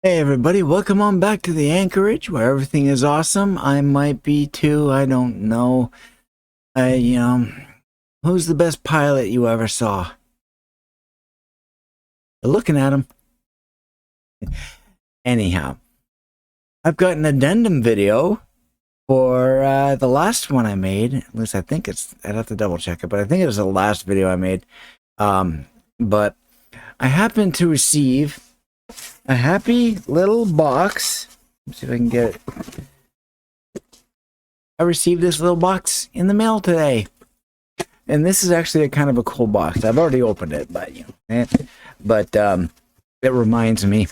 Hey everybody, welcome on back to the AnKorage where everything is awesome. I might be too, I don't know. Who's the best pilot you ever saw? Looking at him. Anyhow, I've got an addendum video for the last one I made. At least I think I'd have to double check it, but I think it was the last video I made. But I happened to receive a happy little box. Let's see if I can get it. I received this little box in the mail today. And this is actually a kind of a cool box. I've already opened it, but it reminds me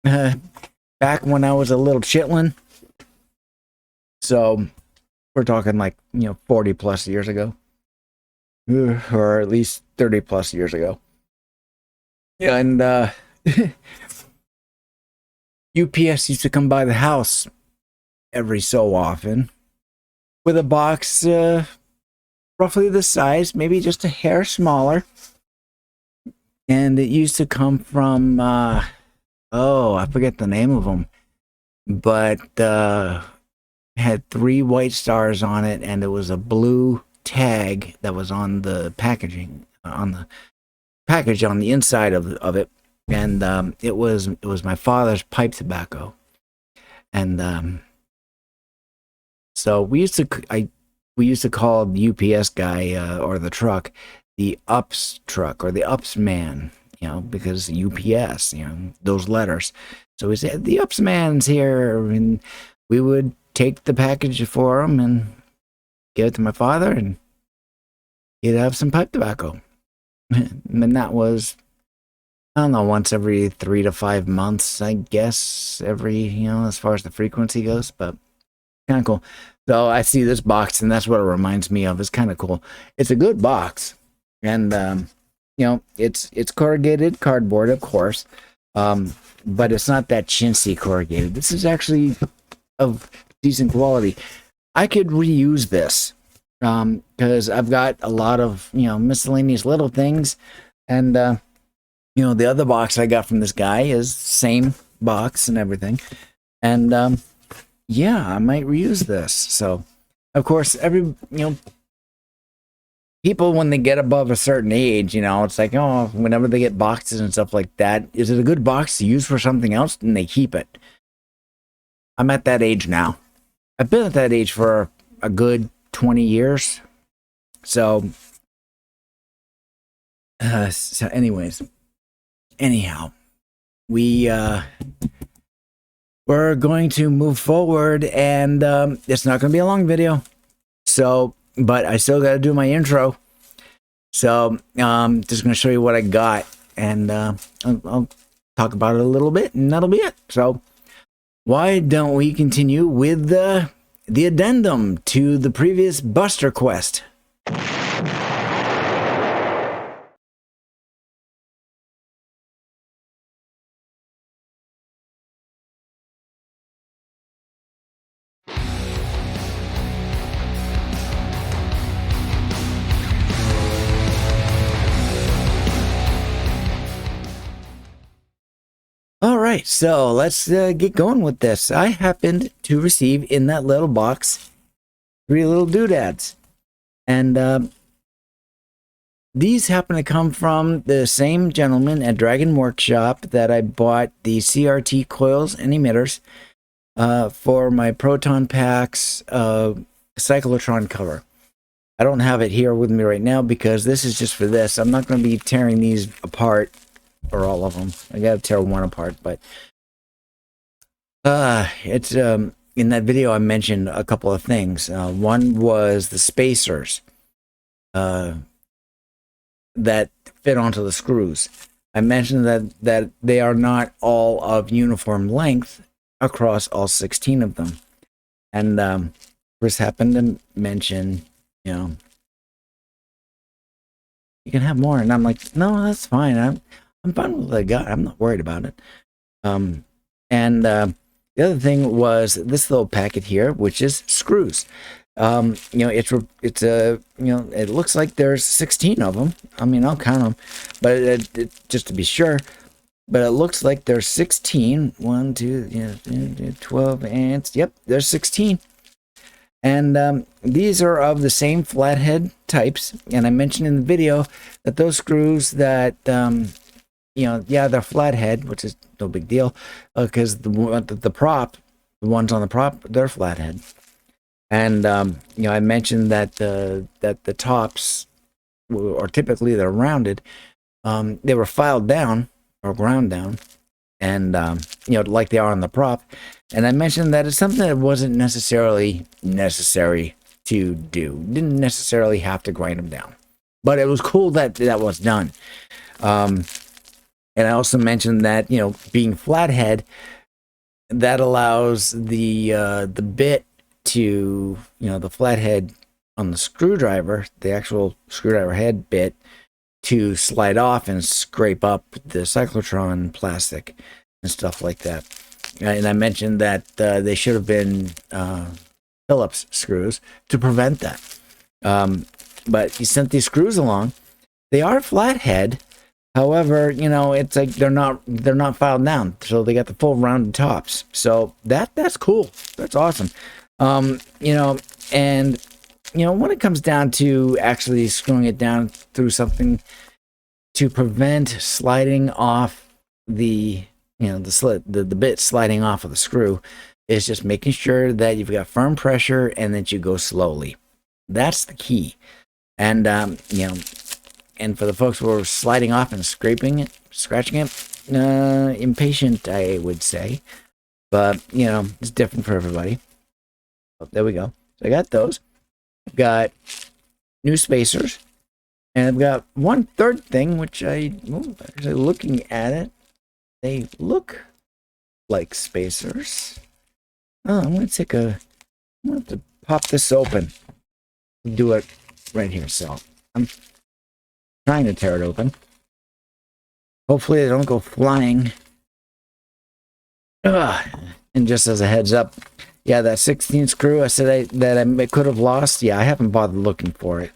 back when I was a little chitlin. So we're talking like 40 plus years ago, or at least 30 plus years ago. Yeah, and UPS used to come by the house every so often with a box roughly this size, maybe just a hair smaller. And it used to come from, I forget the name of them, but had 3 white stars on it, and it was a blue tag that was on the packaging, on the package on the inside of it. And it was my father's pipe tobacco, and so we used to call the UPS guy or the truck the ups truck or the ups man, because UPS, those letters. So we said the ups man's here, and we would take the package for him and give it to my father, and he'd have some pipe tobacco, and that was, I don't know, once every 3 to 5 months, I guess, as far as the frequency goes, but kind of cool. So I see this box, and that's what it reminds me of. It's kind of cool. It's a good box, and, it's corrugated cardboard, of course, but it's not that chintzy corrugated. This is actually of decent quality. I could reuse this, because I've got a lot of, miscellaneous little things, and, the other box I got from this guy is the same box and everything. And, I might reuse this. So, of course, people, when they get above a certain age, it's like, whenever they get boxes and stuff like that, is it a good box to use for something else? And they keep it. I'm at that age now. I've been at that age for a good 20 years. So anyhow, we're going to move forward, and it's not going to be a long video. So, but I still got to do my intro. So, just going to show you what I got, and I'll talk about it a little bit, and that'll be it. So, why don't we continue with the addendum to the previous Buster Quest? All right, so let's get going with this. I happened to receive in that little box 3 little doodads, and these happen to come from the same gentleman at Dragon Workshop that I bought the CRT Coils and Emitters for my Proton Packs cyclotron cover. I don't have it here with me right now because this is just for this. I'm not going to be tearing these apart, or all of them. I gotta tear one apart, but it's in that video I mentioned a couple of things. One was the spacers that fit onto the screws. I mentioned that they are not all of uniform length across all 16 of them, and Chris happened to mention, you can have more, and I'm like, no, that's fine. I'm fine with what I got. I'm not worried about it. The other thing was this little packet here, which is screws. It's it looks like there's 16 of them. I mean, I'll count them, but just to be sure, but it looks like there's 16. 1, 2, yeah, 12 ants. Yep, there's 16. And these are of the same flathead types. And I mentioned in the video that those screws that, yeah, they're flathead, which is no big deal, because the prop, the ones on the prop, they're flathead. And I mentioned that the tops, or typically they're rounded. They were filed down or ground down, and like they are on the prop. And I mentioned that it's something that wasn't necessarily necessary to do. Didn't necessarily have to grind them down, but it was cool that that was done. And I also mentioned that being flathead, that allows the bit to the flathead on the screwdriver, the actual screwdriver head bit, to slide off and scrape up the cyclotron plastic and stuff like that. And I mentioned that they should have been Phillips screws to prevent that. But he sent these screws along. They are flathead. However, it's like they're not filed down, so they got the full rounded tops. So that's cool. That's awesome. And when it comes down to actually screwing it down through something to prevent sliding off the the bit sliding off of the screw, is just making sure that you've got firm pressure and that you go slowly. That's the key. And and for the folks who are sliding off and scratching it, impatient, I would say. But it's different for everybody. Oh, there we go. So I got those. I've got new spacers, and I've got one third thing, which actually looking at it, they look like spacers. Oh, I'm going to have to pop this open. Do it right here. So I'm trying to tear it open. Hopefully they don't go flying. And just as a heads up, yeah, that 16 screw I said that I could have lost. Yeah, I haven't bothered looking for it.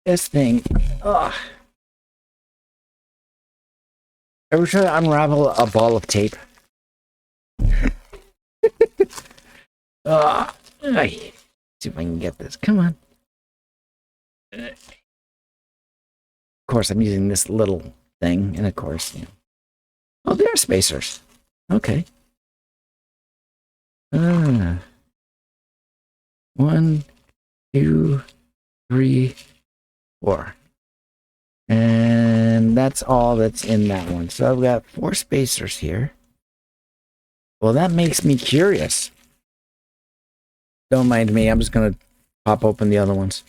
This thing. Ever try to unravel a ball of tape? See if I can get this. Come on. Of course, I'm using this little thing, and of course, oh, they're spacers. Okay. 1, 2, 3, 4. And that's all that's in that one. So I've got 4 spacers here. Well, that makes me curious. Don't mind me. I'm just going to pop open the other ones.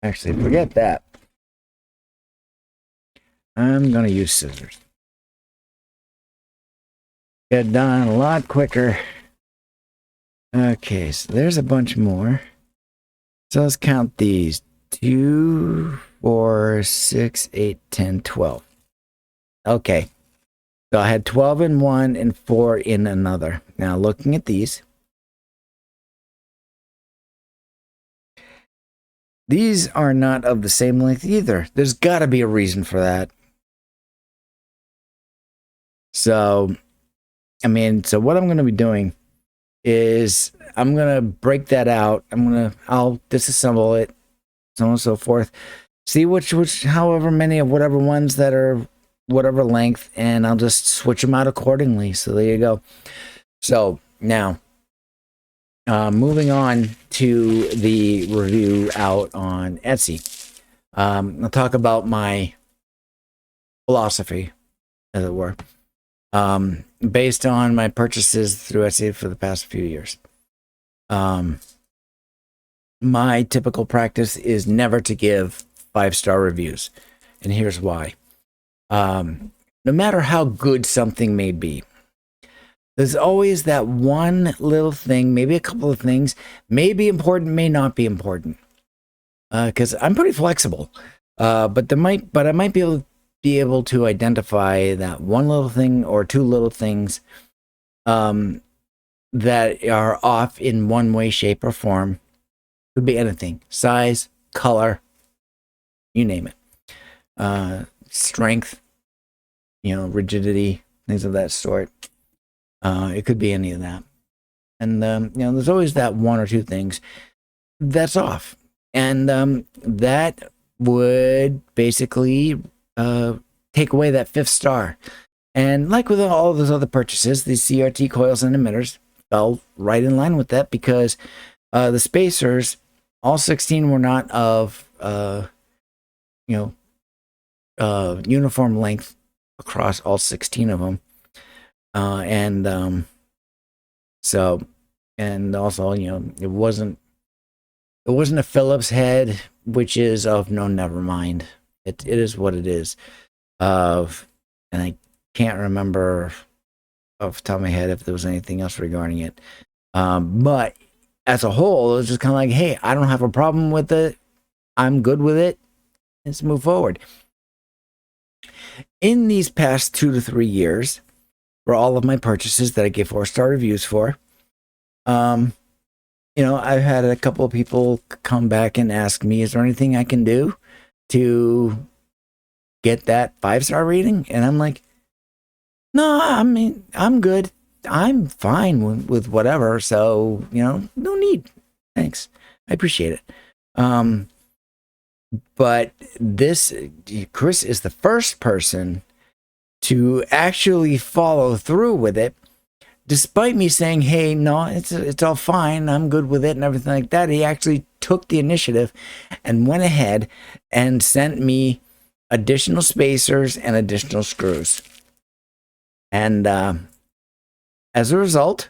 Actually, forget that. I'm going to use scissors. Get it done a lot quicker. Okay, so there's a bunch more. So let's count these. 2, 4, 6, 8, 10, 12. Okay. So I had 12 in one and 4 in another. Now looking at these. These are not of the same length either. There's got to be a reason for that. So, so what I'm going to be doing is I'm going to break that out. I'll disassemble it, so on and so forth. See however many of whatever ones that are whatever length, and I'll just switch them out accordingly. So there you go. So now, moving on to the review out on Etsy. I'll talk about my philosophy, as it were, based on my purchases through Etsy for the past few years. My typical practice is never to give 5-star reviews, and here's why. No matter how good something may be, there's always that one little thing, maybe a couple of things, may be important, may not be important. Because I'm pretty flexible, but I might be able to identify that one little thing or 2 little things that are off in one way, shape, or form, Could be anything. Size, color, you name it. Strength, rigidity, things of that sort. It could be any of that. And, there's always that one or two things that's off. And that would basically take away that 5th star. And like with all of those other purchases, the CRT coils and emitters fell right in line with that, because the spacers, all 16 were not of, uniform length across all 16 of them. And also, it wasn't a Phillips head, which is of no, never mind. It is what it is. And I can't remember off the top of my head if there was anything else regarding it. But as a whole, it was just kind of like, hey, I don't have a problem with it. I'm good with it. Let's move forward. In these past 2 to 3 years, for all of my purchases that I give 4-star reviews for, I've had a couple of people come back and ask me, is there anything I can do to get that 5-star rating? And I'm like, no, I mean, I'm good. I'm fine with whatever. So, no need. Thanks. I appreciate it. But Chris is the first person to actually follow through with it, despite me saying, hey, no, it's all fine, I'm good with it and everything like that. He actually took the initiative and went ahead and sent me additional spacers and additional screws. And as a result,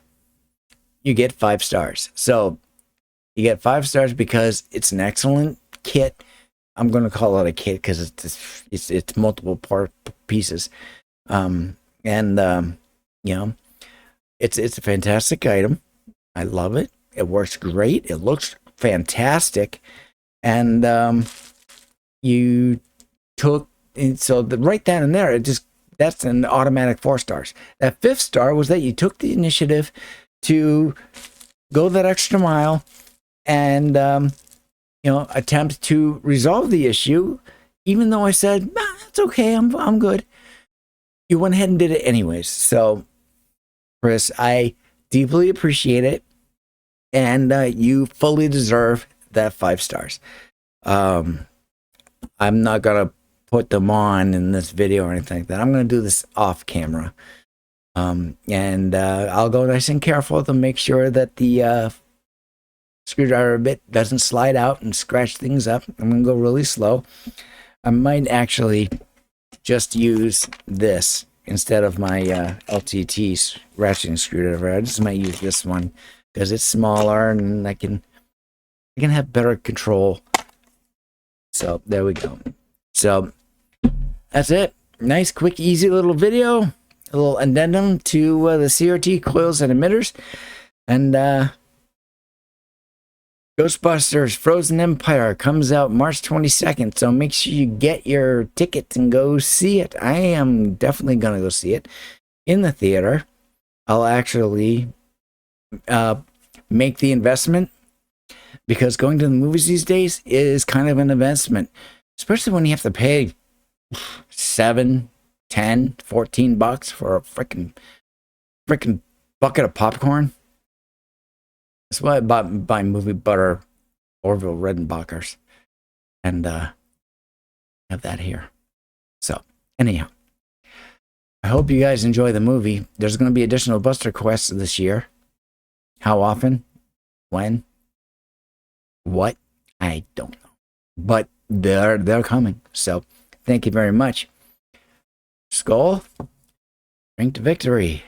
you get 5 stars. So you get 5 stars because it's an excellent kit. I'm going to call it a kit because it's multiple pieces. It's a fantastic item. I love it. It works great. It looks fantastic. And you took, and so right down in there, that's an automatic 4 stars. That 5th star was that you took the initiative to go that extra mile and attempt to resolve the issue, even though I said, nah, it's okay, I'm good. You went ahead and did it anyways. So, Chris, I deeply appreciate it, and you fully deserve that 5 stars. I'm not gonna put them on in this video or anything like that. I'm gonna do this off camera, and I'll go nice and careful to make sure that the screwdriver bit doesn't slide out and scratch things up. I'm gonna go really slow. I might actually just use this instead of my LTT ratcheting screwdriver. I just might use this one because it's smaller and I can have better control. So there we go. So that's it. Nice, quick, easy little video. A little addendum to the CRT coils and emitters. And Ghostbusters Frozen Empire comes out March 22nd, so make sure you get your ticket and go see it. I am definitely going to go see it in the theater. I'll actually make the investment, because going to the movies these days is kind of an investment, especially when you have to pay $7, $10, $14 for a freaking bucket of popcorn. That's why I bought my movie butter Orville Redenbacher's, and have that here. So anyhow, I hope you guys enjoy the movie. There's going to be additional Buster quests this year. How often? When? What? I don't know. But they're coming. So thank you very much. Skál. Drink to victory.